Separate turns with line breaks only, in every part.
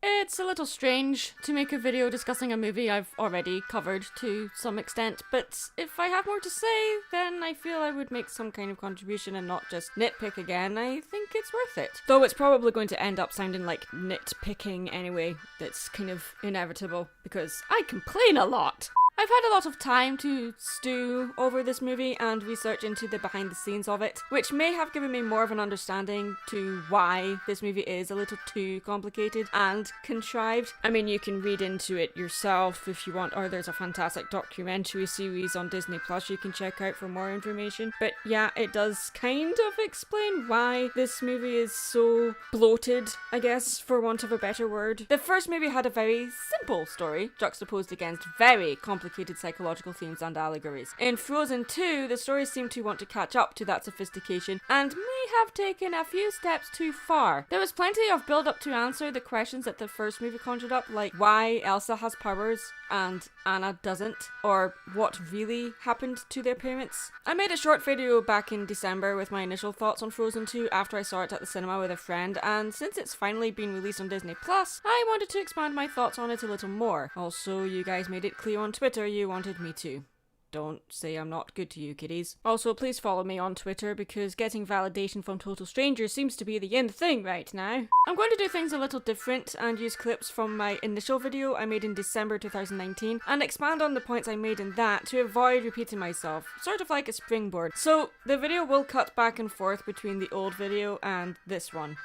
It's a little strange to make a video discussing a movie I've already covered to some extent, but if I have more to say, then I feel I would make some kind of contribution and not just nitpick again. I think it's worth it. Though it's probably going to end up sounding like nitpicking anyway. That's kind of inevitable, because I complain a lot. I've had a lot of time to stew over this movie and research into the behind the scenes of it, which may have given me more of an understanding to why this movie is a little too complicated and contrived. I mean, you can read into it yourself if you want, or there's a fantastic documentary series on Disney Plus you can check out for more information. But yeah, it does kind of explain why this movie is so bloated, I guess, for want of a better word. The first movie had a very simple story, juxtaposed against very complicated psychological themes and allegories. In Frozen 2, the stories seem to want to catch up to that sophistication and may have taken a few steps too far. There was plenty of build-up to answer the questions that the first movie conjured up, like why Elsa has powers and Anna doesn't, or what really happened to their parents. I made a short video back in December with my initial thoughts on Frozen 2 after I saw it at the cinema with a friend, and since it's finally been released on Disney Plus, I wanted to expand my thoughts on it a little more. Also, you guys made it clear on Twitter you wanted me to. Don't say I'm not good to you, kiddies. Also, please follow me on Twitter, because getting validation from total strangers seems to be the in thing right now. I'm going to do things a little different and use clips from my initial video I made in December 2019 and expand on the points I made in that to avoid repeating myself, sort of like a springboard. So, the video will cut back and forth between the old video and this one.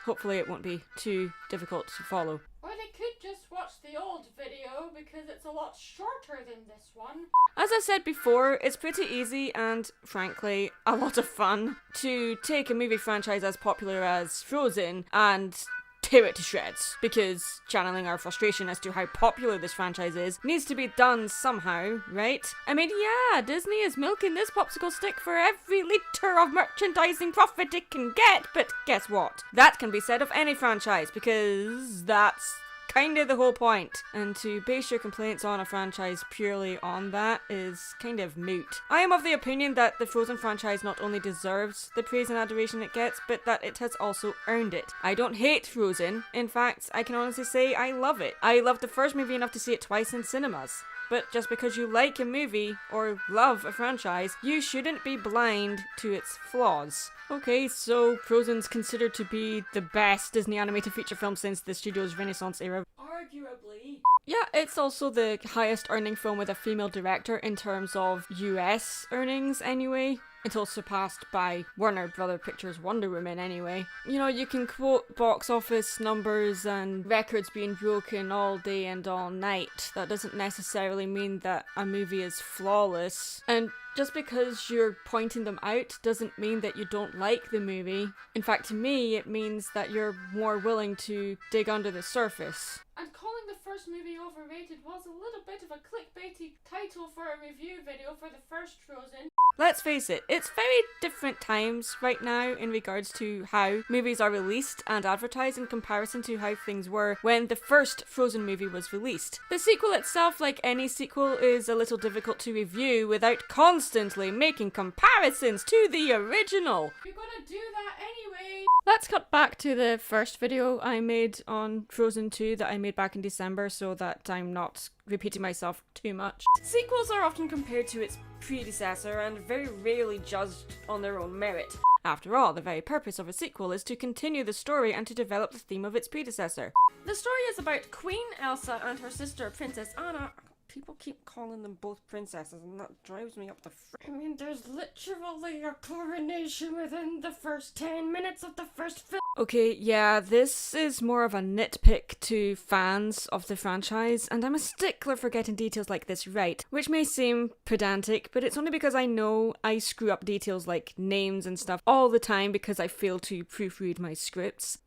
Hopefully it won't be too difficult to follow.
Or they could just watch the old video because it's a lot shorter than this one.
As I said before, it's pretty easy and, frankly, a lot of fun to take a movie franchise as popular as Frozen and tear it to shreds, because channeling our frustration as to how popular this franchise is needs to be done somehow, right? I mean, yeah, Disney is milking this popsicle stick for every litre of merchandising profit it can get, but guess what? That can be said of any franchise, because that's kind of the whole point. And to base your complaints on a franchise purely on that is kind of moot. I am of the opinion that the Frozen franchise not only deserves the praise and adoration it gets, but that it has also earned it. I don't hate Frozen. In fact, I can honestly say I love it. I loved the first movie enough to see it twice in cinemas. But just because you like a movie or love a franchise, you shouldn't be blind to its flaws. Okay, so Frozen's considered to be the best Disney animated feature film since the studio's Renaissance era.
Arguably.
Yeah, it's also the highest earning film with a female director in terms of US earnings anyway. Until surpassed by Warner Brother Pictures' Wonder Woman anyway. You know, you can quote box office numbers and records being broken all day and all night. That doesn't necessarily mean that a movie is flawless. And just because you're pointing them out doesn't mean that you don't like the movie. In fact, to me, it means that you're more willing to dig under the surface.
And calling the first movie overrated was a little bit of a clickbaity title for a review video for the first Frozen.
Let's face it, it's very different times right now in regards to how movies are released and advertised in comparison to how things were when the first Frozen movie was released. The sequel itself, like any sequel, is a little difficult to review without constantly making comparisons to the original.
You're gonna do that anyway.
Let's cut back to the first video I made on Frozen 2 that I made back in December so that I'm not repeating myself too much. Sequels are often compared to its predecessor and very rarely judged on their own merit. After all, the very purpose of a sequel is to continue the story and to develop the theme of its predecessor. The story is about Queen Elsa and her sister Princess Anna. People keep calling them both princesses, and that drives me up the
I mean, there's literally a coronation within the first 10 minutes of the first film.
Okay, yeah, this is more of a nitpick to fans of the franchise, and I'm a stickler for getting details like this right, which may seem pedantic, but it's only because I know I screw up details like names and stuff all the time because I fail to proofread my scripts.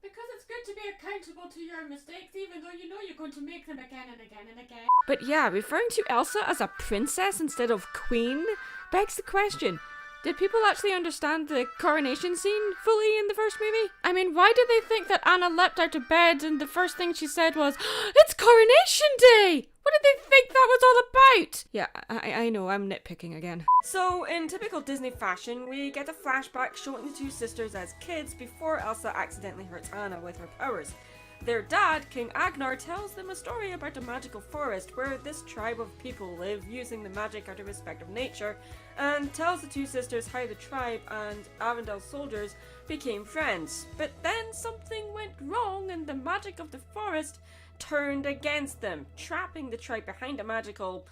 Good to be accountable to your mistakes, even though you know you're going to make them again and again and again.
But yeah, referring to Elsa as a princess instead of queen begs the question. Did people actually understand the coronation scene fully in the first movie? I mean, why did they think that Anna leapt out of bed and the first thing she said was, "It's coronation day!" What did they think that was all about? Yeah, I know, I'm nitpicking again. So, in typical Disney fashion, we get a flashback showing the two sisters as kids before Elsa accidentally hurts Anna with her powers. Their dad, King Agnar, tells them a story about a magical forest where this tribe of people live using the magic out of respect of nature, and tells the two sisters how the tribe and Arendelle's soldiers became friends. But then something went wrong and the magic of the forest turned against them, trapping the tribe behind a magical...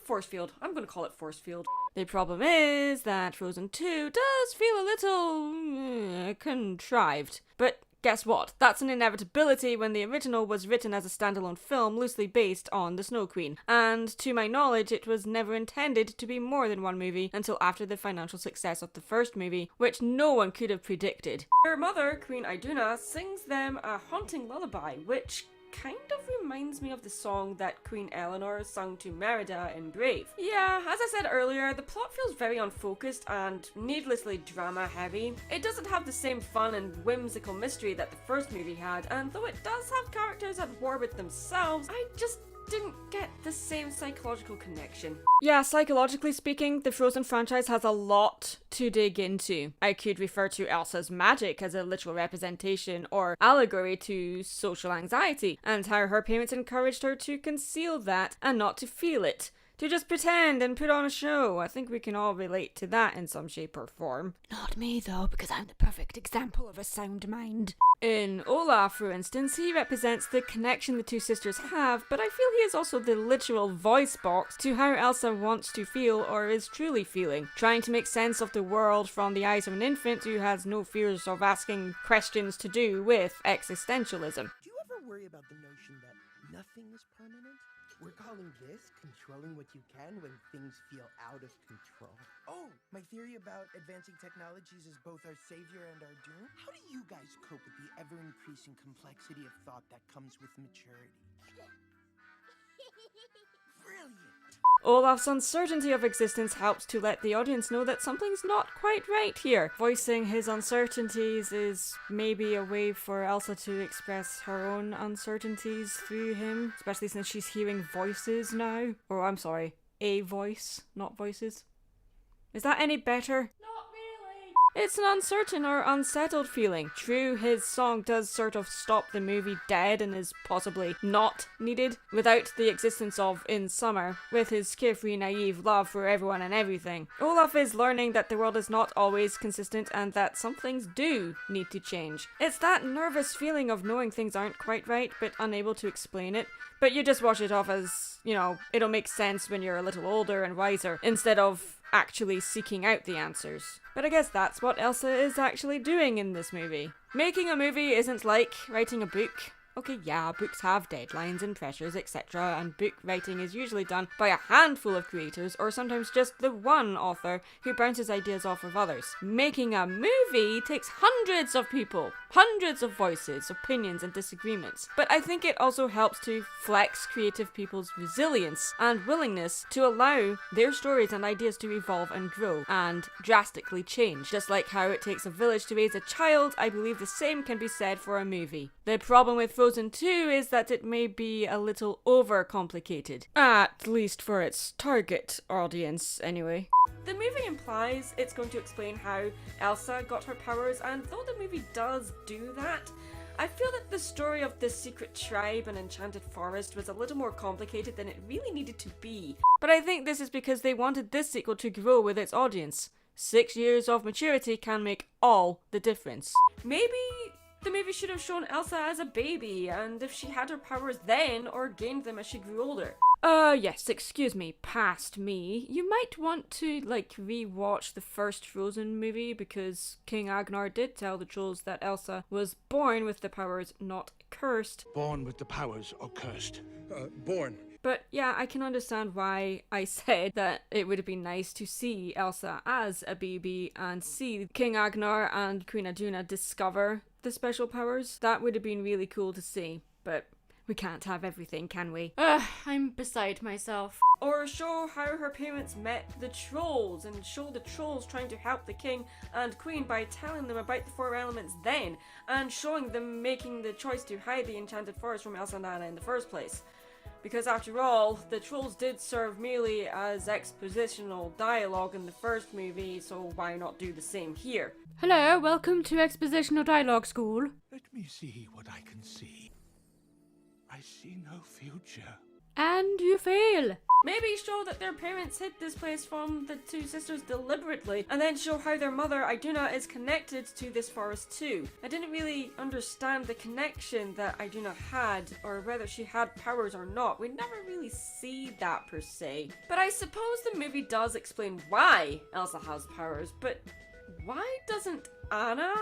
force field. I'm gonna call it force field. The problem is that Frozen 2 does feel a little contrived. But guess what? That's an inevitability when the original was written as a standalone film loosely based on The Snow Queen. And to my knowledge, it was never intended to be more than one movie until after the financial success of the first movie, which no one could have predicted. Her mother, Queen Iduna, sings them a haunting lullaby, which kind of reminds me of the song that Queen Eleanor sung to Merida in Brave. Yeah, as I said earlier, the plot feels very unfocused and needlessly drama heavy. It doesn't have the same fun and whimsical mystery that the first movie had, and though it does have characters at war with themselves, I just didn't get the same psychological connection. Yeah, psychologically speaking, the Frozen franchise has a lot to dig into. I could refer to Elsa's magic as a literal representation or allegory to social anxiety, and how her parents encouraged her to conceal that and not to feel it. To just pretend and put on a show. I think we can all relate to that in some shape or form.
Not me though, because I'm the perfect example of a sound mind.
In Olaf, for instance, he represents the connection the two sisters have, but I feel he is also the literal voice box to how Elsa wants to feel or is truly feeling, trying to make sense of the world from the eyes of an infant who has no fears of asking questions to do with existentialism.
Do you ever worry about the notion that nothing is permanent? We're calling this controlling what you can when things feel out of control. Oh, my theory about advancing technologies as both our savior and our doom? How do you guys cope with the ever-increasing complexity of thought that comes with maturity? Brilliant!
Olaf's uncertainty of existence helps to let the audience know that something's not quite right here. Voicing his uncertainties is maybe a way for Elsa to express her own uncertainties through him, especially since she's hearing voices now. Or, I'm sorry, a voice, not voices. Is that any better? It's an uncertain or unsettled feeling. True, his song does sort of stop the movie dead and is possibly not needed without the existence of In Summer, with his carefree, naive love for everyone and everything. Olaf is learning that the world is not always consistent and that some things do need to change. It's that nervous feeling of knowing things aren't quite right but unable to explain it, but you just wash it off as, you know, it'll make sense when you're a little older and wiser, instead of actually seeking out the answers. But I guess that's what Elsa is actually doing in this movie. Making a movie isn't like writing a book. Okay, yeah, books have deadlines and pressures, etc., and book writing is usually done by a handful of creators, or sometimes just the one author who bounces ideas off of others. Making a movie takes hundreds of people, hundreds of voices, opinions, and disagreements. But I think it also helps to flex creative people's resilience and willingness to allow their stories and ideas to evolve and grow, and drastically change. Just like how it takes a village to raise a child, I believe the same can be said for a movie. The problem with Frozen 2 is that it may be a little overcomplicated. At least for its target audience, anyway. The movie implies it's going to explain how Elsa got her powers, and though the movie does do that, I feel that the story of this secret tribe and enchanted forest was a little more complicated than it really needed to be. But I think this is because they wanted this sequel to grow with its audience. 6 years of maturity can make all the difference. Maybe the movie should have shown Elsa as a baby, and if she had her powers then, or gained them as she grew older. Yes, excuse me, past me. You might want to, re-watch the first Frozen movie, because King Agnar did tell the trolls that Elsa was born with the powers, not cursed.
Born with the powers or cursed?
Born.
But yeah, I can understand why I said that it would have been nice to see Elsa as a baby and see King Agnar and Queen Iduna discover the special powers. That would have been really cool to see, but we can't have everything, can we?
I'm beside myself.
Or show how her parents met the trolls, and show the trolls trying to help the king and queen by telling them about the four elements then, and showing them making the choice to hide the enchanted forest from Elsa and Anna in the first place. Because after all, the trolls did serve merely as expositional dialogue in the first movie, so why not do the same here? Hello, welcome to Expositional Dialogue School.
Let me see what I can see. I see no future.
And you fail. Maybe show that their parents hid this place from the two sisters deliberately, and then show how their mother, Iduna, is connected to this forest too. I didn't really understand the connection that Iduna had, or whether she had powers or not. We never really see that per se. But I suppose the movie does explain why Elsa has powers, but why doesn't Anna?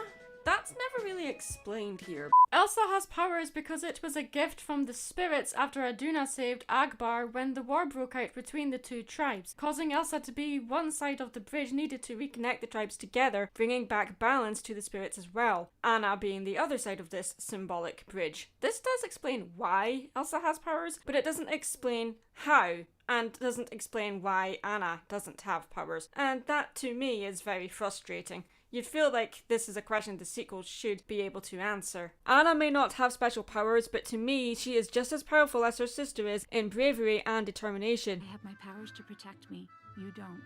That's never really explained here. Elsa has powers because it was a gift from the spirits after Iduna saved Agbar when the war broke out between the two tribes, causing Elsa to be one side of the bridge needed to reconnect the tribes together, bringing back balance to the spirits as well, Anna being the other side of this symbolic bridge. This does explain why Elsa has powers, but it doesn't explain how, and doesn't explain why Anna doesn't have powers, and that to me is very frustrating. You'd feel like this is a question the sequel should be able to answer. Anna may not have special powers, but to me, she is just as powerful as her sister is in bravery and determination.
I have my powers to protect me. You don't.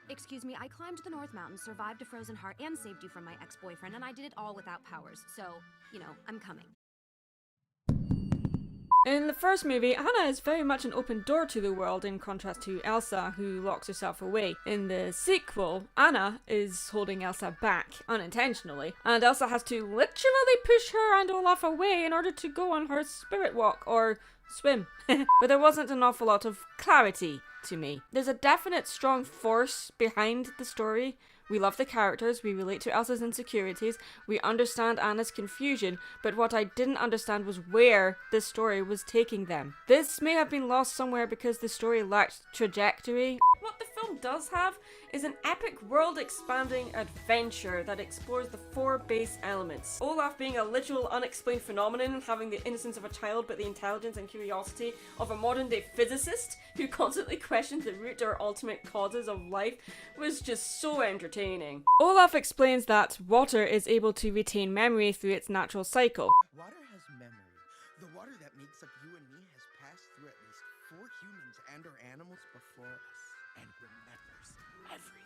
Excuse me, I climbed the North Mountains, survived a frozen heart, and saved you from my ex-boyfriend, and I did it all without powers. So, you know, I'm coming.
In the first movie, Anna is very much an open door to the world in contrast to Elsa, who locks herself away. In the sequel, Anna is holding Elsa back, unintentionally, and Elsa has to literally push her and Olaf away in order to go on her spirit walk, or swim. But there wasn't an awful lot of clarity to me. There's a definite strong force behind the story. We love the characters, we relate to Elsa's insecurities, we understand Anna's confusion, but what I didn't understand was where this story was taking them. This may have been lost somewhere because the story lacked trajectory. What the film does have is an epic world-expanding adventure that explores the four base elements. Olaf being a literal unexplained phenomenon, having the innocence of a child but the intelligence and curiosity of a modern-day physicist who constantly questions the root or ultimate causes of life, was just so entertaining. Olaf explains that water is able to retain memory through its natural cycle.
Water has memory. The water that makes up you and me has passed through at least 4 humans and or animals before us and remembers everything.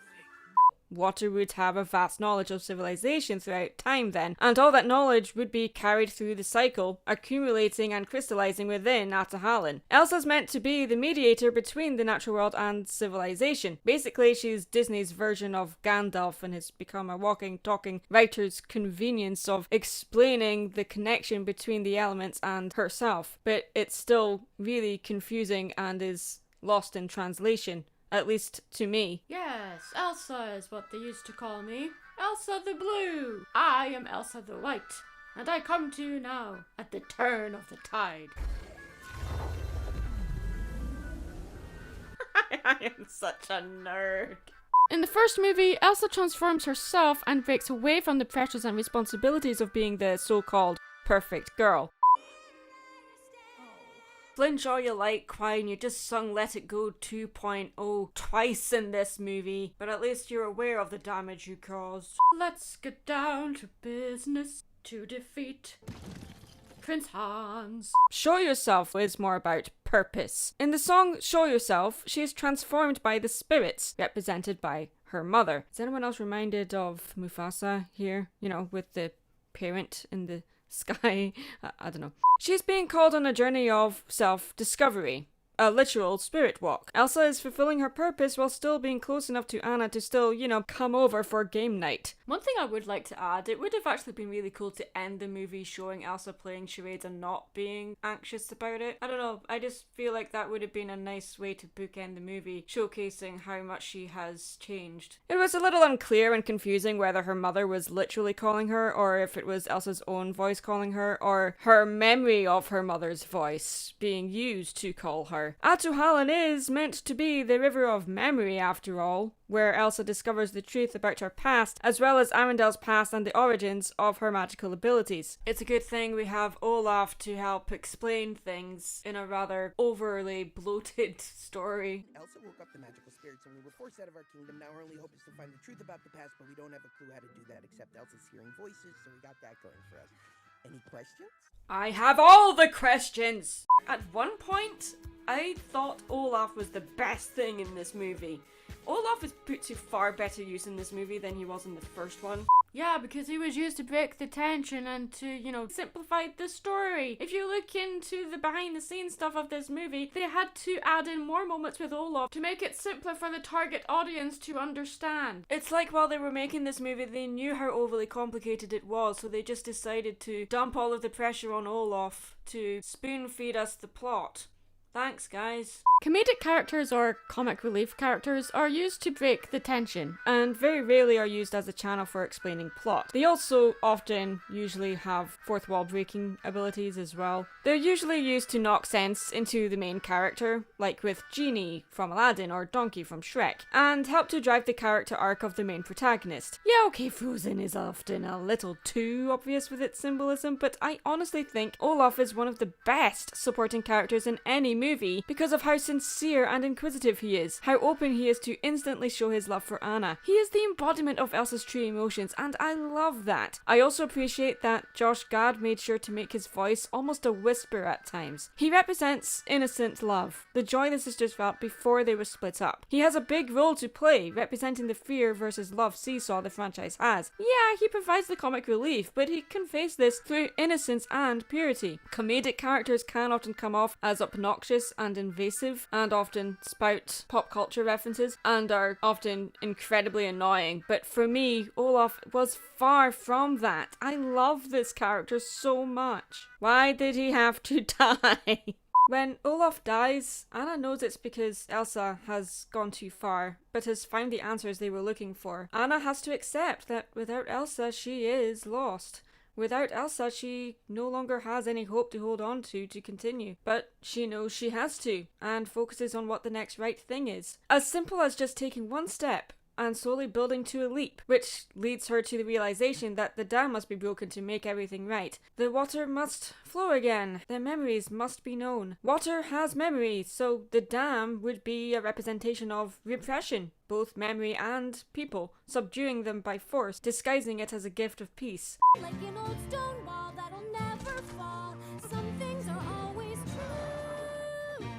Water would have a vast knowledge of civilization throughout time then, and all that knowledge would be carried through the cycle, accumulating and crystallizing within Ahtohallan. Elsa's meant to be the mediator between the natural world and civilization. Basically, she's Disney's version of Gandalf and has become a walking, talking writer's convenience of explaining the connection between the elements and herself. But it's still really confusing and is lost in translation. At least to me.
Yes, Elsa is what they used to call me. Elsa the Blue. I am Elsa the White, and I come to you now at the turn of the tide.
I am such a nerd. In the first movie, Elsa transforms herself and breaks away from the pressures and responsibilities of being the so-called perfect girl. Flinch all you like, crying, you just sung Let It Go 2.0 twice in this movie, but at least you're aware of the damage you caused.
Let's get down to business to defeat Prince Hans.
Show Yourself is more about purpose. In the song Show Yourself, she is transformed by the spirits, represented by her mother. Is anyone else reminded of Mufasa here? You know, with the parent in the sky? I don't know. She's being called on a journey of self-discovery. A literal spirit walk. Elsa is fulfilling her purpose while still being close enough to Anna to still, you know, come over for game night. One thing I would like to add, it would have actually been really cool to end the movie showing Elsa playing charades and not being anxious about it. I don't know, I just feel like that would have been a nice way to bookend the movie, showcasing how much she has changed. It was a little unclear and confusing whether her mother was literally calling her, or if it was Elsa's own voice calling her, or her memory of her mother's voice being used to call her. Ahtohallan is meant to be the river of memory after all, where Elsa discovers the truth about her past, as well as Arendelle's past and the origins of her magical abilities. It's a good thing we have Olaf to help explain things in a rather overly bloated story.
Elsa woke up the magical spirits and we were forced out of our kingdom. Now our only hope is to find the truth about the past, but we don't have a clue how to do that except Elsa's hearing voices, so we got that going for us. Any questions?
I have all the questions! At one point, I thought Olaf was the best thing in this movie. Olaf is put to far better use in this movie than he was in the first one.
Yeah, because he was used to break the tension and to, simplify the story. If you look into the behind the scenes stuff of this movie, they had to add in more moments with Olaf to make it simpler for the target audience to understand.
It's like while they were making this movie, they knew how overly complicated it was, so they just decided to dump all of the pressure on Olaf to spoon feed us the plot. Thanks, guys. Comedic characters or comic relief characters are used to break the tension and very rarely are used as a channel for explaining plot. They also usually have fourth wall breaking abilities as well. They're usually used to knock sense into the main character, like with Genie from Aladdin or Donkey from Shrek, and help to drive the character arc of the main protagonist. Yeah, okay, Frozen is often a little too obvious with its symbolism, but I honestly think Olaf is one of the best supporting characters in any movie because of how sincere and inquisitive he is, how open he is to instantly show his love for Anna. He is the embodiment of Elsa's true emotions, and I love that. I also appreciate that Josh Gad made sure to make his voice almost a whisper at times. He represents innocent love, the joy the sisters felt before they were split up. He has a big role to play, representing the fear versus love seesaw the franchise has. Yeah, he provides the comic relief, but he conveys this through innocence and purity. Comedic characters can often come off as obnoxious and invasive, and often spout pop culture references, and are often incredibly annoying, but for me, Olaf was far from that. I love this character so much. Why did he have to die? When Olaf dies, Anna knows it's because Elsa has gone too far, but has found the answers they were looking for. Anna has to accept that without Elsa, she is lost. Without Elsa, she no longer has any hope to hold on to continue. But she knows she has to, and focuses on what the next right thing is. As simple as just taking one step and slowly building to a leap, which leads her to the realization that the dam must be broken to make everything right. The water must flow again. The memories must be known. Water has memories, so the dam would be a representation of repression, both memory and people, subduing them by force, disguising it as a gift of peace.
Like an old stone wall that'll never fall. Some things are always true.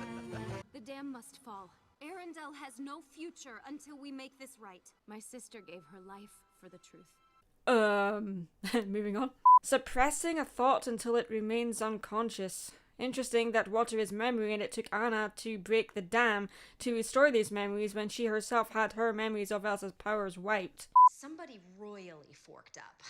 The dam must fall. Arendelle has no future until we make this right. My sister gave her life for the truth.
Moving on. Suppressing a thought until it remains unconscious. Interesting that water is memory, and it took Anna to break the dam to restore these memories when she herself had her memories of Elsa's powers wiped.
Somebody royally forked up.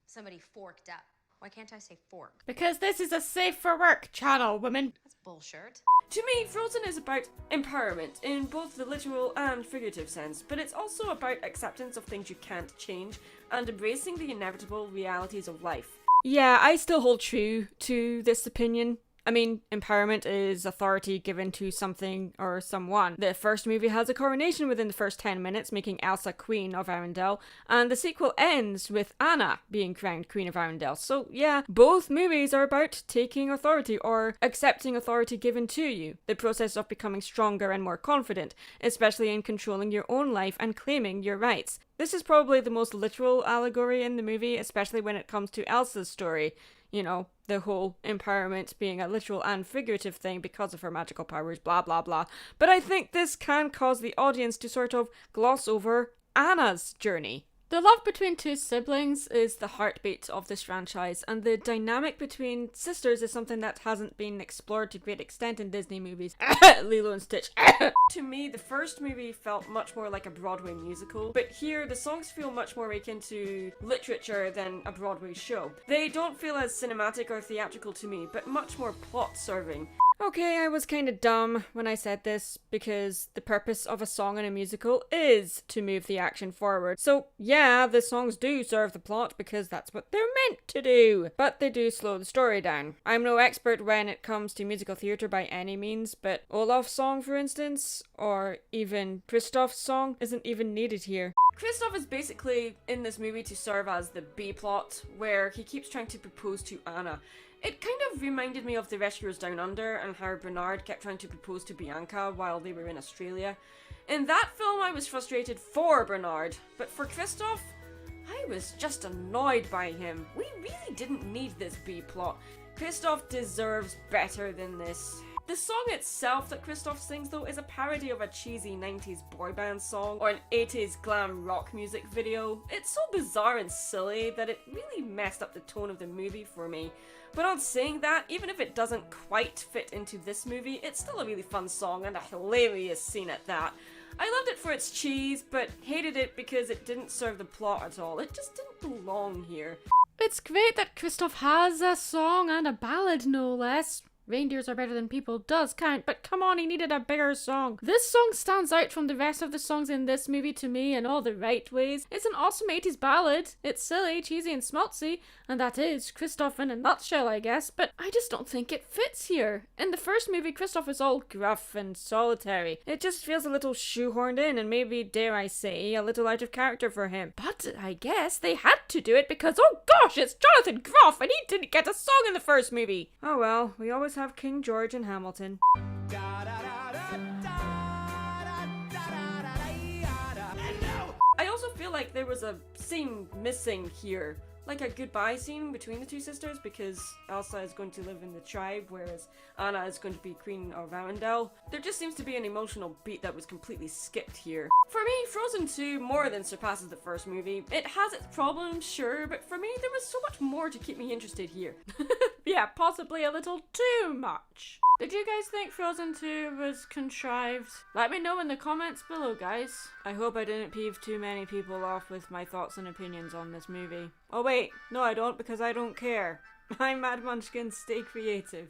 Somebody forked up. Why can't I say fork?
Because this is a safe for work channel, women.
That's bullshit.
To me, Frozen is about empowerment in both the literal and figurative sense, but it's also about acceptance of things you can't change and embracing the inevitable realities of life. Yeah, I still hold true to this opinion. I mean, empowerment is authority given to something or someone. The first movie has a coronation within the first 10 minutes, making Elsa Queen of Arendelle, and the sequel ends with Anna being crowned Queen of Arendelle. So yeah, both movies are about taking authority or accepting authority given to you, the process of becoming stronger and more confident, especially in controlling your own life and claiming your rights. This is probably the most literal allegory in the movie, especially when it comes to Elsa's story. You know, the whole empowerment being a literal and figurative thing because of her magical powers, blah blah blah. But I think this can cause the audience to sort of gloss over Anna's journey.
The love between two siblings
Is the heartbeat of this franchise, and the dynamic between sisters is something that hasn't been explored to great extent in Disney movies. Lilo and Stitch. To me, the first movie felt much more like a Broadway musical, but here the songs feel much more akin to literature than a Broadway show. They don't feel as cinematic or theatrical to me, but much more plot-serving. Okay, I was kind of dumb when I said this, because the purpose of a song in a musical is to move the action forward. So yeah, the songs do serve the plot because that's what they're meant to do, but they do slow the story down. I'm no expert when it comes to musical theatre by any means, but Olaf's song, for instance, or even Kristoff's song, isn't even needed here. Kristoff is basically in this movie to serve as the B-plot, where he keeps trying to propose to Anna. It kind of reminded me of The Rescuers Down Under and how Bernard kept trying to propose to Bianca while they were in Australia. In that film I was frustrated for Bernard, but for Kristoff, I was just annoyed by him. We really didn't need this B-plot. Kristoff deserves better than this. The song itself that Kristoff sings though is a parody of a cheesy 90s boy band song or an 80s glam rock music video. It's so bizarre and silly that it really messed up the tone of the movie for me. But on saying that, even if it doesn't quite fit into this movie, it's still a really fun song and a hilarious scene at that. I loved it for its cheese, but hated it because it didn't serve the plot at all. It just didn't belong here.
It's great that Kristoff has a song and a ballad, no less. Reindeers are better than people does count, but come on, he needed a bigger song. This song stands out from the rest of the songs in this movie to me in all the right ways. It's an awesome 80s ballad. It's silly, cheesy and schmaltzy, and that is Kristoff in a nutshell, I guess, but I just don't think it fits here. In the first movie, Kristoff is all gruff and solitary. It just feels a little shoehorned in and maybe, dare I say, a little out of character for him. But I guess they had to do it because, oh gosh, it's Jonathan Groff and he didn't get a song in the first movie.
Oh well, we always have King George and Hamilton. I also feel like there was a scene missing here. Like a goodbye scene between the two sisters because Elsa is going to live in the tribe whereas Anna is going to be Queen of Arendelle. There just seems to be an emotional beat that was completely skipped here. For me, Frozen 2 more than surpasses the first movie. It has its problems, sure, but for me there was so much more to keep me interested here.
Yeah, possibly a little too much. Did you guys think Frozen 2 was contrived? Let me know in the comments below, guys.
I hope I didn't peeve too many people off with my thoughts and opinions on this movie. Oh wait, no I don't because I don't care. I'm Mad Munchkin, stay creative.